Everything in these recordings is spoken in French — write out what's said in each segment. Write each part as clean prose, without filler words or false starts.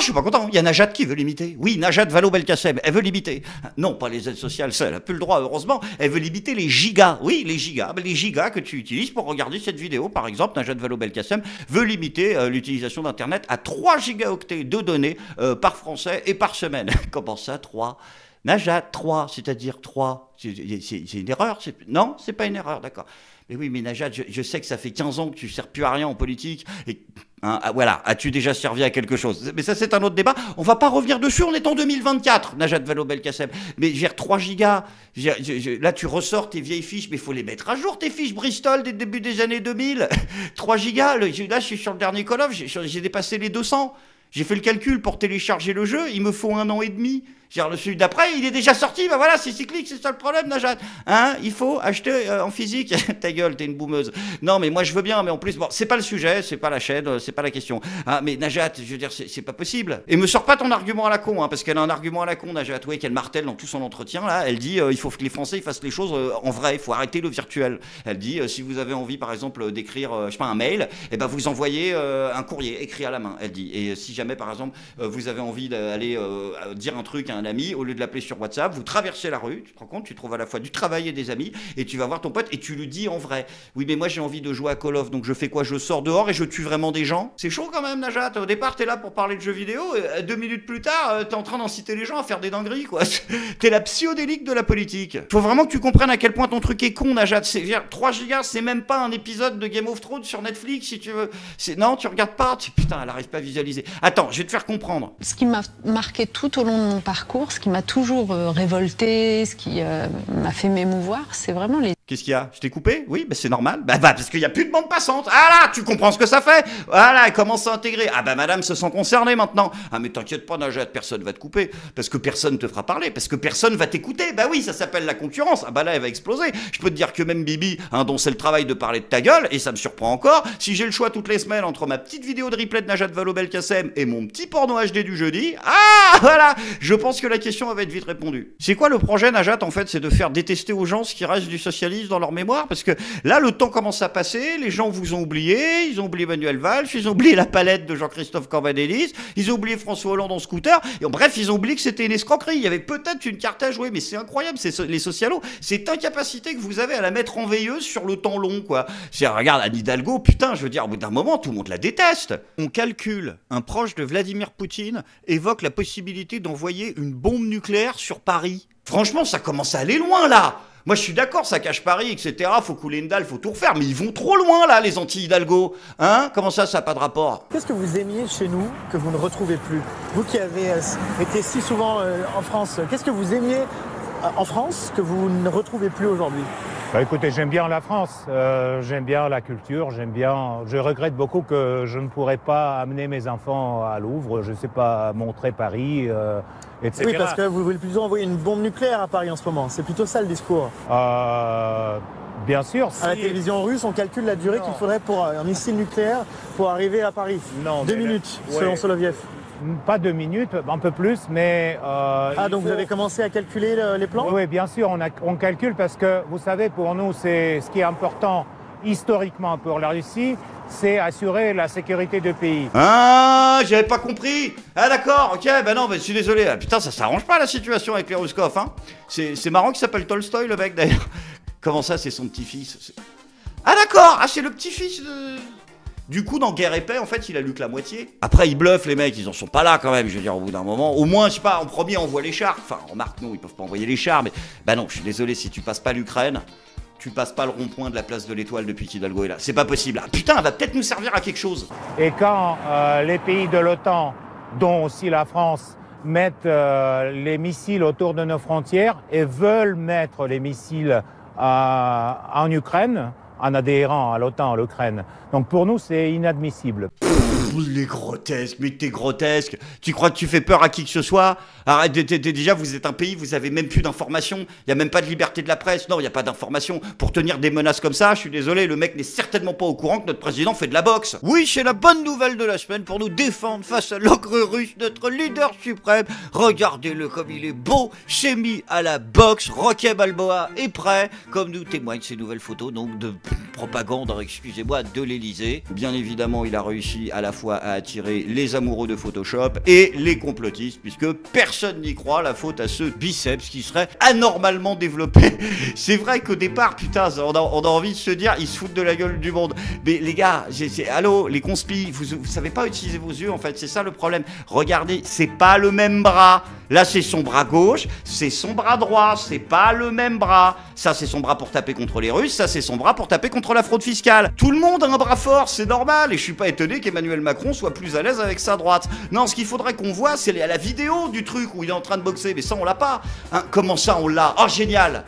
je suis pas content. Il y a Najat qui veut limiter. Oui, Najat Vallaud-Belkacem, elle veut limiter. Non, pas les aides sociales, ça, elle a plus le droit, heureusement. Elle veut limiter les gigas. Oui, les gigas. Les gigas que tu utilises pour regarder cette vidéo, par exemple, Najat Vallaud-Belkacem veut limiter l'utilisation d'Internet à 3 gigaoctets de données par Français et par semaine. Comment ça, 3 Najat, 3, c'est-à-dire 3. C'est une erreur? Non, c'est pas une erreur, d'accord. Mais oui, mais Najat, je sais que ça fait 15 ans que tu ne sers plus à rien en politique. Et, hein, voilà, as-tu déjà servi à quelque chose? Mais ça, c'est un autre débat. On va pas revenir dessus, on est en 2024, Najat Vallaud-Belkacem. Mais gère 3 gigas. Là, tu ressors tes vieilles fiches, mais il faut les mettre à jour, tes fiches Bristol des débuts des années 2000. 3 gigas, là, je suis sur le dernier Call of, j'ai dépassé les 200. J'ai fait le calcul pour télécharger le jeu, il me faut 1 an et demi. Celui d'après, il est déjà sorti, bah voilà, c'est cyclique, c'est ça le problème, Najat. Hein, il faut acheter en physique. Ta gueule, t'es une boumeuse. Non, mais moi je veux bien, mais en plus, bon, c'est pas le sujet, c'est pas la chaîne, c'est pas la question. Ah, mais Najat, je veux dire, c'est pas possible. Et me sors pas ton argument à la con, hein, parce qu'elle a un argument à la con, Najat, ouais, qu'elle martèle dans tout son entretien, là. Elle dit, il faut que les Français fassent les choses en vrai, il faut arrêter le virtuel. Elle dit, si vous avez envie, par exemple, d'écrire, je sais pas, un mail, eh ben vous envoyez un courrier écrit à la main, elle dit. Et si jamais, par exemple, vous avez envie d'aller dire un truc à un ami, au lieu de l'appeler sur WhatsApp, vous traversez la rue, tu te rends compte, tu trouves à la fois du travail et des amis, et tu vas voir ton pote et tu lui dis en vrai. Oui, mais moi j'ai envie de jouer à Call of, donc je fais quoi? Je sors dehors et je tue vraiment des gens? C'est chaud quand même, Najat. Au départ, t'es là pour parler de jeux vidéo, et 2 minutes plus tard, t'es en train d'inciter les gens à faire des dingueries, quoi. T'es la psychodélique de la politique. Faut vraiment que tu comprennes à quel point ton truc est con, Najat. 3 gigas, c'est même pas un épisode de Game of Thrones sur Netflix, si tu veux. Non, tu regardes pas. Putain, elle arrive pas à visualiser. Attends, je vais te faire comprendre. Ce qui m'a marqué tout au long de mon parcours, ce qui m'a toujours révolté, ce qui m'a fait m'émouvoir, c'est vraiment les... Qu'est-ce qu'il y a? Je t'ai coupé? Oui, bah c'est normal. Bah parce qu'il n'y a plus de bande passante. Ah là, tu comprends ce que ça fait? Voilà, elle commence à intégrer. Ah bah madame se sent concernée maintenant. Ah mais t'inquiète pas, Najat, personne va te couper. Parce que personne te fera parler. Parce que personne va t'écouter. Bah oui, ça s'appelle la concurrence. Ah bah là, elle va exploser. Je peux te dire que même Bibi, hein, dont c'est le travail de parler de ta gueule, et ça me surprend encore, si j'ai le choix toutes les semaines entre ma petite vidéo de replay de Najat Vallaud-Belkacem et mon petit porno HD du jeudi, ah voilà, je pense que la question va être vite répondue. C'est quoi le projet, Najat, en fait? C'est de faire détester aux gens ce qui reste du socialisme dans leur mémoire, parce que là le temps commence à passer, les gens vous ont oublié, ils ont oublié Manuel Valls, ils ont oublié la palette de Jean-Christophe Cambadélis, ils ont oublié François Hollande en scooter, et bref ils ont oublié que c'était une escroquerie, il y avait peut-être une carte à jouer, mais c'est incroyable, les socialos, cette incapacité que vous avez à la mettre en veilleuse sur le temps long, quoi. Regarde Anne Hidalgo, putain, je veux dire, au bout d'un moment tout le monde la déteste. On calcule, un proche de Vladimir Poutine évoque la possibilité d'envoyer une bombe nucléaire sur Paris. Franchement, ça commence à aller loin là. Moi, je suis d'accord, ça cache Paris, etc. Faut couler une dalle, faut tout refaire. Mais ils vont trop loin, là, les anti-Hidalgo. Hein? Comment ça n'a pas de rapport? Qu'est-ce que vous aimiez chez nous que vous ne retrouvez plus? Vous qui avez été si souvent en France, qu'est-ce que vous aimiez en France que vous ne retrouvez plus aujourd'hui? Bah écoutez, j'aime bien la France, j'aime bien la culture, je regrette beaucoup que je ne pourrais pas amener mes enfants à Louvre, je ne sais pas montrer Paris, etc. Oui, parce que vous voulez plutôt envoyer une bombe nucléaire à Paris en ce moment, c'est plutôt ça le discours. Bien sûr. À la télévision russe, on calcule la durée qu'il faudrait pour un missile nucléaire pour arriver à Paris. Non. 2 minutes, selon Soloviev. Pas 2 minutes, un peu plus, mais... donc vous avez commencé à calculer les plans? Oui, bien sûr, on calcule parce que, vous savez, pour nous, c'est ce qui est important historiquement pour la Russie, c'est assurer la sécurité du pays. Ah, j'avais pas compris. Ah d'accord, ok, bah non, bah, je suis désolé. Ah, putain, ça s'arrange pas la situation avec les Ruskov, hein. C'est marrant qu'il s'appelle Tolstoï, le mec, d'ailleurs. Comment ça, c'est son petit-fils? Ah d'accord, ah c'est le petit-fils de... Du coup, dans Guerre et Paix, en fait, il a lu que la moitié. Après, ils bluffent, les mecs, ils en sont pas là quand même, je veux dire, au bout d'un moment. Au moins, je sais pas, en premier, on envoie les chars. Enfin, remarque, non, ils peuvent pas envoyer les chars, mais... Bah non, je suis désolé, si tu passes pas l'Ukraine, tu passes pas le rond-point de la place de l'Étoile depuis qu'Hidalgo est là. C'est pas possible. Ah putain, elle va peut-être nous servir à quelque chose. Et quand les pays de l'OTAN, dont aussi la France, mettent les missiles autour de nos frontières et veulent mettre les missiles en Ukraine, en adhérant à l'OTAN, à l'Ukraine. Donc pour nous, c'est inadmissible. Il est grotesque, mais t'es grotesque. Tu crois que tu fais peur à qui que ce soit? Arrête, déjà, vous êtes un pays, vous avez même plus d'informations. Il n'y a même pas de liberté de la presse. Non, il n'y a pas d'informations. Pour tenir des menaces comme ça, je suis désolé, le mec n'est certainement pas au courant que notre président fait de la boxe. Oui, c'est la bonne nouvelle de la semaine pour nous défendre face à l'ogre russe, notre leader suprême. Regardez-le comme il est beau, s'est mis à la boxe. Rocky Balboa est prêt, comme nous témoignent ces nouvelles photos donc de propagande, excusez-moi, de l'Elysée. Bien évidemment, il a réussi à la fois fois à attirer les amoureux de Photoshop et les complotistes, puisque personne n'y croit, la faute à ce biceps qui serait anormalement développé. C'est vrai qu'au départ, putain, on a envie de se dire, ils se foutent de la gueule du monde. Mais les gars, allô, les conspis, vous savez pas utiliser vos yeux, en fait, c'est ça le problème. Regardez, c'est pas le même bras. Là, c'est son bras gauche, c'est son bras droit, c'est pas le même bras. Ça, c'est son bras pour taper contre les Russes, ça, c'est son bras pour taper contre la fraude fiscale. Tout le monde a un bras fort, c'est normal, et je suis pas étonné qu'Emmanuel Macron soit plus à l'aise avec sa droite. Non, ce qu'il faudrait qu'on voit, c'est la vidéo du truc où il est en train de boxer, mais ça, on l'a pas. Hein, comment ça, on l'a? Oh, génial!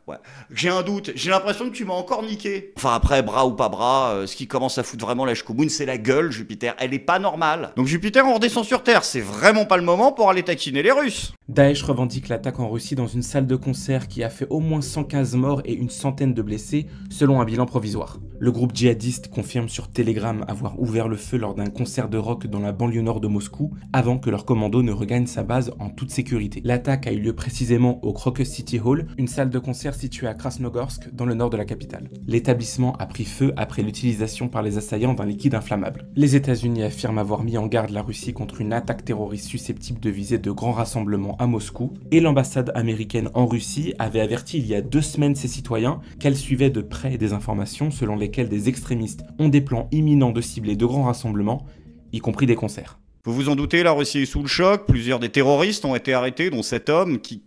Ouais. J'ai un doute, j'ai l'impression que tu m'as encore niqué. Enfin après, bras ou pas bras, ce qui commence à foutre vraiment la chkoumoune, c'est la gueule, Jupiter, elle est pas normale. Donc Jupiter, on redescend sur Terre, c'est vraiment pas le moment pour aller taquiner les Russes. Daesh revendique l'attaque en Russie dans une salle de concert qui a fait au moins 115 morts et une centaine de blessés, selon un bilan provisoire. Le groupe djihadiste confirme sur Telegram avoir ouvert le feu lors d'un concert de rock dans la banlieue nord de Moscou, avant que leur commando ne regagne sa base en toute sécurité. L'attaque a eu lieu précisément au Crocus City Hall, une salle de concert située à Krasnogorsk, dans le nord de la capitale. L'établissement a pris feu après l'utilisation par les assaillants d'un liquide inflammable. Les États-Unis affirment avoir mis en garde la Russie contre une attaque terroriste susceptible de viser de grands rassemblements à Moscou, et l'ambassade américaine en Russie avait averti il y a 2 semaines ses citoyens qu'elle suivait de près des informations selon lesquelles des extrémistes ont des plans imminents de cibler de grands rassemblements, y compris des concerts. Vous vous en doutez, la Russie est sous le choc, plusieurs des terroristes ont été arrêtés, dont cet homme qui...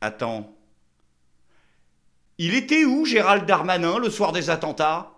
Attends. Il était où, Gérald Darmanin, le soir des attentats ?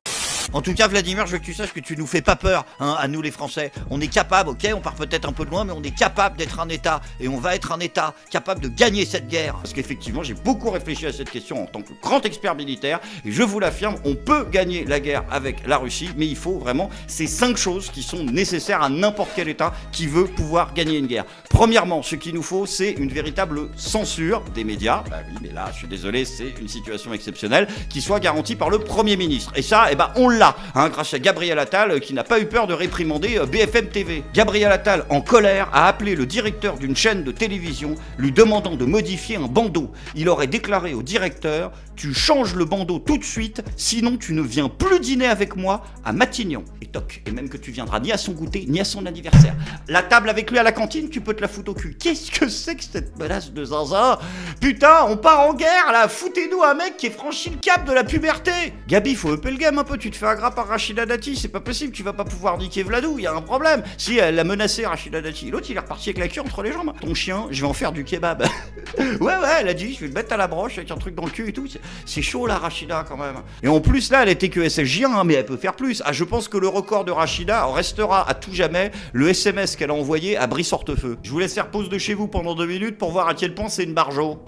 En tout cas, Vladimir, je veux que tu saches que tu nous fais pas peur, hein, à nous les Français. On est capable, ok, on part peut-être un peu de loin, mais on est capable d'être un État. Et on va être un État capable de gagner cette guerre. Parce qu'effectivement, j'ai beaucoup réfléchi à cette question en tant que grand expert militaire. Et je vous l'affirme, on peut gagner la guerre avec la Russie, mais il faut vraiment ces 5 choses qui sont nécessaires à n'importe quel État qui veut pouvoir gagner une guerre. Premièrement, ce qu'il nous faut, c'est une véritable censure des médias. Bah oui, mais là, je suis désolé, c'est une situation exceptionnelle qui soit garantie par le Premier ministre. Et ça, eh ben, on l'a. Hein, grâce à Gabriel Attal qui n'a pas eu peur de réprimander BFM TV. Gabriel Attal, en colère, a appelé le directeur d'une chaîne de télévision lui demandant de modifier un bandeau. Il aurait déclaré au directeur « Tu changes le bandeau tout de suite, sinon tu ne viens plus dîner avec moi à Matignon. » Et toc, et même que tu viendras ni à son goûter, ni à son anniversaire. La table avec lui à la cantine, tu peux te la foutre au cul. Qu'est-ce que c'est que cette menace de zinzin? Putain, on part en guerre là, foutez-nous un mec qui ait franchi le cap de la puberté. Gabi, faut upper le game un peu, tu te fais agrat par Rachida Dati, c'est pas possible, tu vas pas pouvoir niquer Vladou, il y a un problème. Si elle l'a menacé, Rachida Dati, l'autre il est reparti avec la queue entre les jambes. Ton chien, je vais en faire du kebab. ouais, elle a dit, je vais le mettre à la broche avec un truc dans le cul et tout. C'est chaud là, Rachida, quand même. Et en plus là, elle était que SSJ1, hein, mais elle peut faire plus. Ah, je pense que le record de Rachida restera à tout jamais le SMS qu'elle a envoyé à Brice Hortefeux. Je vous laisse faire pause de chez vous pendant 2 minutes pour voir à quel point c'est une barjo.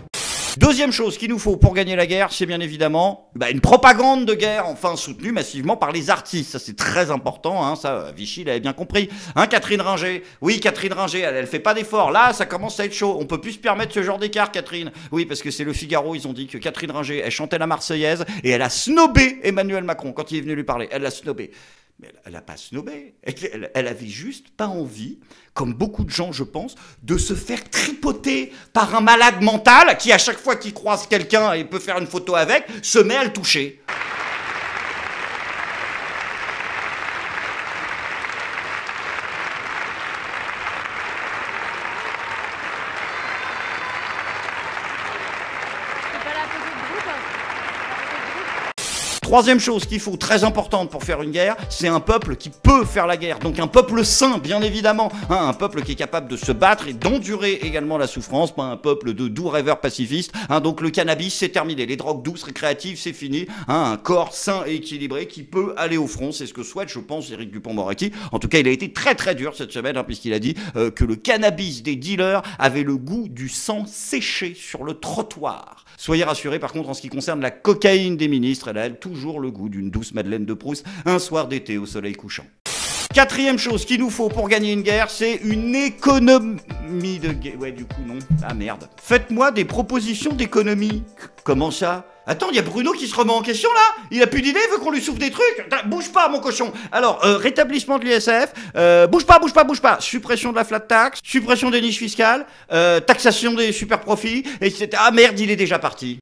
Deuxième chose qu'il nous faut pour gagner la guerre, c'est bien évidemment une propagande de guerre, enfin soutenue massivement par les artistes. Ça c'est très important, hein, ça Vichy l'avait bien compris. Hein, Catherine Ringer, oui Catherine Ringer, elle fait pas d'efforts. Là ça commence à être chaud, on peut plus se permettre ce genre d'écart Catherine. Oui parce que c'est le Figaro, ils ont dit que Catherine Ringer, elle chantait la Marseillaise et elle a snobé Emmanuel Macron quand il est venu lui parler. Elle l'a snobé. Mais elle n'a pas snobé, elle avait juste pas envie, comme beaucoup de gens je pense, de se faire tripoter par un malade mental qui à chaque fois qu'il croise quelqu'un et peut faire une photo avec, se met à le toucher. Troisième chose qu'il faut, très importante pour faire une guerre, c'est un peuple qui peut faire la guerre. Donc un peuple sain, bien évidemment. Hein, un peuple qui est capable de se battre et d'endurer également la souffrance. Pas un peuple de doux rêveurs pacifistes. Hein, donc le cannabis, c'est terminé. Les drogues douces, récréatives, c'est fini. Hein, un corps sain et équilibré qui peut aller au front. C'est ce que souhaite, je pense, Éric Dupond-Moretti. En tout cas, il a été très très dur cette semaine, hein, puisqu'il a dit que le cannabis des dealers avait le goût du sang séché sur le trottoir. Soyez rassurés, par contre, en ce qui concerne la cocaïne des ministres, elle a toujours le goût d'une douce Madeleine de Proust, un soir d'été au soleil couchant. Quatrième chose qu'il nous faut pour gagner une guerre, c'est une économie de guerre. Ouais, du coup, non. Ah merde. Faites-moi des propositions d'économie. Comment ça ? Attends, il y a Bruno qui se remet en question là. Il a plus d'idées, il veut qu'on lui souffle des trucs. Bouge pas, mon cochon. Alors, rétablissement de l'ISF. Bouge pas. Suppression de la flat tax. Suppression des niches fiscales. Taxation des super profits. Etc. Ah merde, il est déjà parti.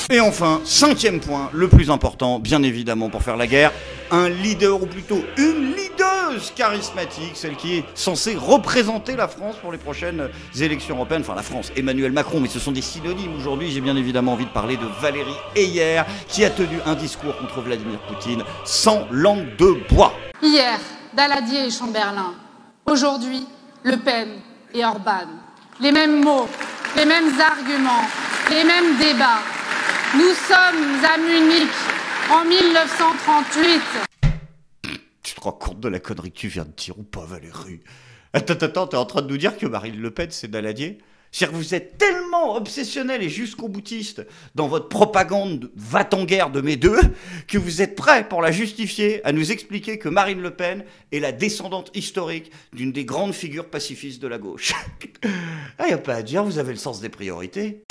Et enfin, 5e point, le plus important, bien évidemment, pour faire la guerre, un leader, ou plutôt une leaduse charismatique, celle qui est censée représenter la France pour les prochaines élections européennes. Enfin, la France, Emmanuel Macron, mais ce sont des synonymes. Aujourd'hui, j'ai bien évidemment envie de parler de Valérie Heyer, qui a tenu un discours contre Vladimir Poutine sans langue de bois. Hier, Daladier et Chamberlain. Aujourd'hui, Le Pen et Orban. Les mêmes mots, les mêmes arguments, les mêmes débats. Nous sommes à Munich en 1938. Tu te rends compte de la connerie que tu viens de dire ou pas, Valérie? Attends, t'es en train de nous dire que Marine Le Pen, c'est Daladier? C'est-à-dire que vous êtes tellement obsessionnel et jusqu'au boutiste dans votre propagande va-t-en-guerre de mes deux que vous êtes prêt pour la justifier à nous expliquer que Marine Le Pen est la descendante historique d'une des grandes figures pacifistes de la gauche. Ah, y a pas à dire, vous avez le sens des priorités.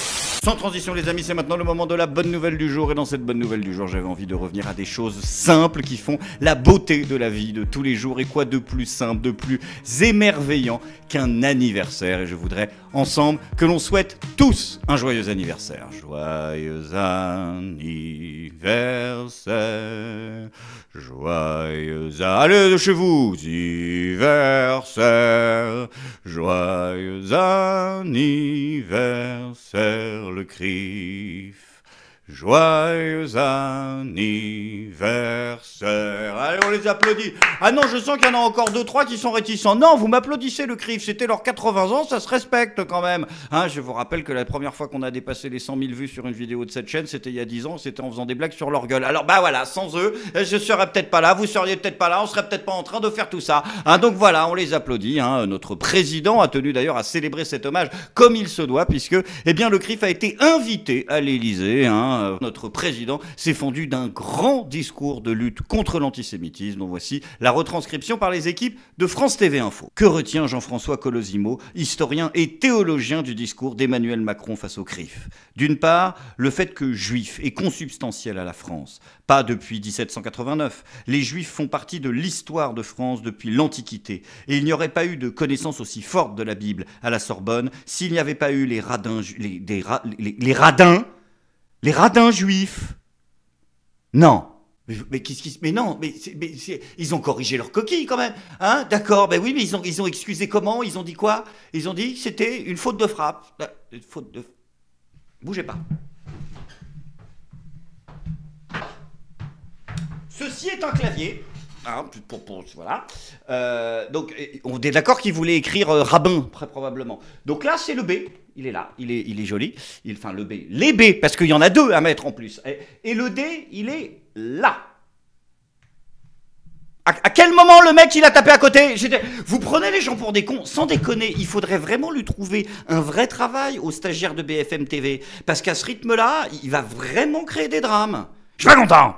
Sans transition les amis, c'est maintenant le moment de la bonne nouvelle du jour. Et dans cette bonne nouvelle du jour, j'avais envie de revenir à des choses simples qui font la beauté de la vie de tous les jours. Et quoi de plus simple, de plus émerveillant qu'un anniversaire. Et je voudrais ensemble que l'on souhaite tous un joyeux anniversaire. Joyeux anniversaire. Joyeux allez chez vous, anniversaire. Joyeux anniversaire. Le CRIF. Joyeux anniversaire. Allez, on les applaudit. Ah non, je sens qu'il y en a encore 2-3 qui sont réticents. Non, vous m'applaudissez, le CRIF. C'était leurs 80 ans, ça se respecte quand même. Hein, je vous rappelle que la première fois qu'on a dépassé les 100 000 vues sur une vidéo de cette chaîne, c'était il y a 10 ans, c'était en faisant des blagues sur leur gueule. Alors bah voilà, sans eux, je serais peut-être pas là, vous seriez peut-être pas là, on serait peut-être pas en train de faire tout ça. Hein, donc voilà, on les applaudit. Hein. Notre président a tenu d'ailleurs à célébrer cet hommage comme il se doit, puisque eh bien, le CRIF a été invité à l'Élysée. Hein. Notre président s'est fendu d'un grand discours de lutte contre l'antisémitisme, dont voici la retranscription par les équipes de France TV Info. Que retient Jean-François Colosimo, historien et théologien du discours d'Emmanuel Macron face au CRIF? D'une part, le fait que juif est consubstantiel à la France. Pas depuis 1789. Les juifs font partie de l'histoire de France depuis l'Antiquité. Et il n'y aurait pas eu de connaissance aussi forte de la Bible à la Sorbonne s'il n'y avait pas eu les radins juifs. Non. Mais qu'est-ce qui se... Mais non, ils ont corrigé leur coquille quand même. Hein, d'accord, ben oui, mais ils ont excusé comment? Ils ont dit quoi? Ils ont dit que c'était une faute de frappe. Une faute de... Bougez pas. Ceci est un clavier. Hein, voilà. Donc, on est d'accord qu'il voulait écrire rabbin, très probablement. Donc là, c'est le B. Il est là, il est joli. Enfin, le B. Les B, parce qu'il y en a deux à mettre en plus. Et le D, il est là. À quel moment le mec, il a tapé à côté? Vous prenez les gens pour des cons, sans déconner. Il faudrait vraiment lui trouver un vrai travail aux stagiaires de BFM TV. Parce qu'à ce rythme-là, il va vraiment créer des drames. Je suis pas content.